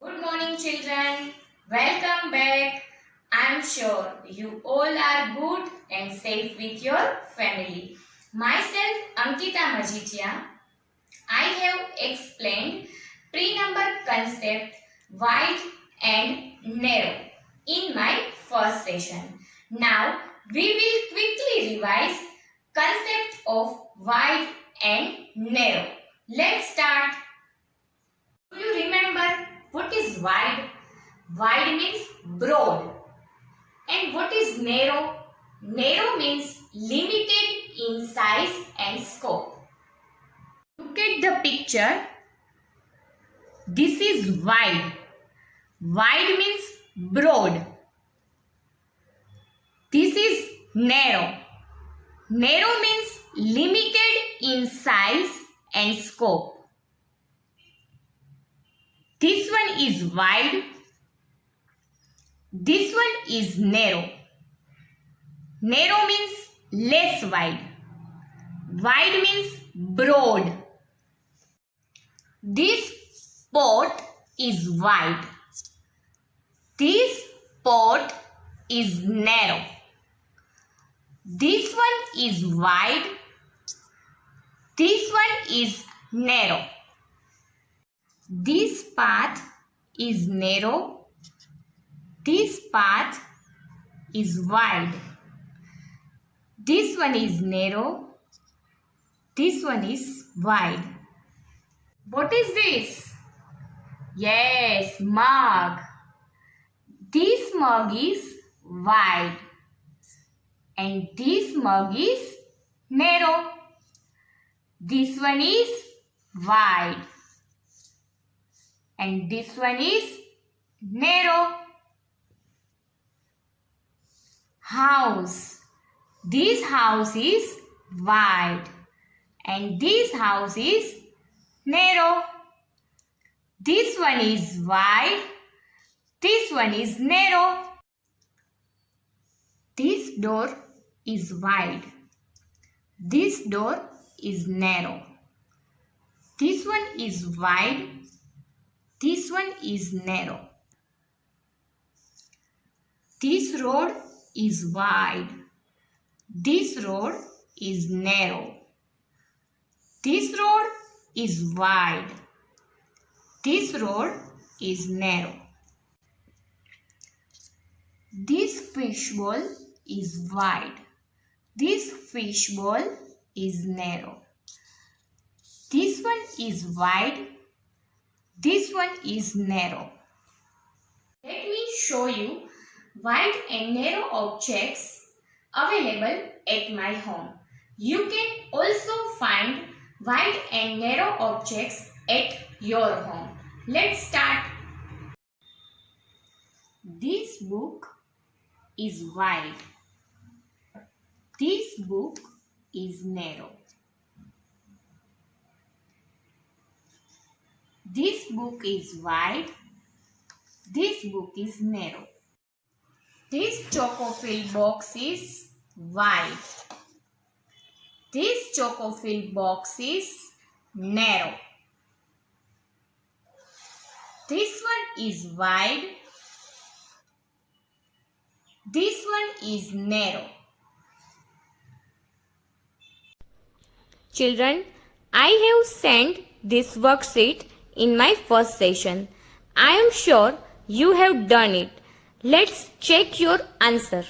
Good morning, children. Welcome back. I'm sure you all are good and safe with your family. Myself, Ankita Majidya, I have explained pre-number concept wide and narrow in my first session. Now, we will quickly revise concept of wide and narrow. Let's start. Do you remember what is wide? Wide means broad. And what is narrow? Narrow means limited in size and scope. Look at the picture. This is wide. Wide means broad. This is narrow. Narrow means limited in size and scope. This one is wide. This one is narrow. Narrow means less wide. Wide means broad. This pot is wide. This pot is narrow. This one is wide. This one is narrow. This path is narrow. This path is wide. This one is narrow. This one is wide. What is this? Yes, mug. This mug is wide. And this mug is narrow. This one is wide. And this one is narrow. House. This house is wide. And this house is narrow. This one is wide. This one is narrow. This door is wide. This door is narrow. This one is wide. This one is narrow. This road is wide. This road is narrow. This road is wide. This road is narrow. This fishbowl is wide. This fishbowl is narrow. This one is wide. This one is narrow. Let me show you wide and narrow objects available at my home. You can also find wide and narrow objects at your home. Let's start. This book is wide. This book is narrow. This book is wide. This book is narrow. This chocofill box is wide. This chocofill box is narrow. This one is wide. This one is narrow. Children, I have sent this worksheet in my first session. I am sure you have done it. Let's check your answer.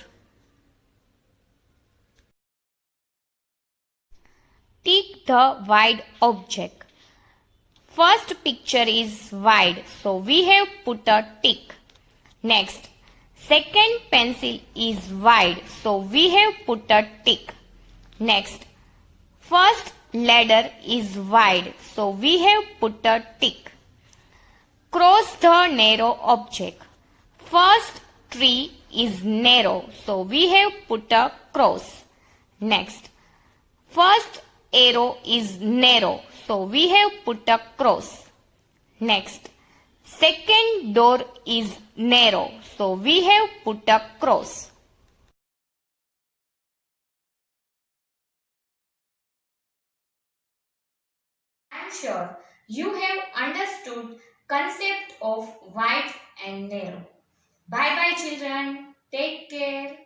Tick the wide object. First picture is wide, so we have put a tick. Next, second pencil is wide, so we have put a tick. Next, first ladder is wide, so we have put a tick. Cross the narrow object. First tree is narrow, so we have put a cross. Next, first arrow is narrow, so we have put a cross. Next, second door is narrow, so we have put a cross. I am sure you have understood concept of wide and narrow. Bye bye children. Take care.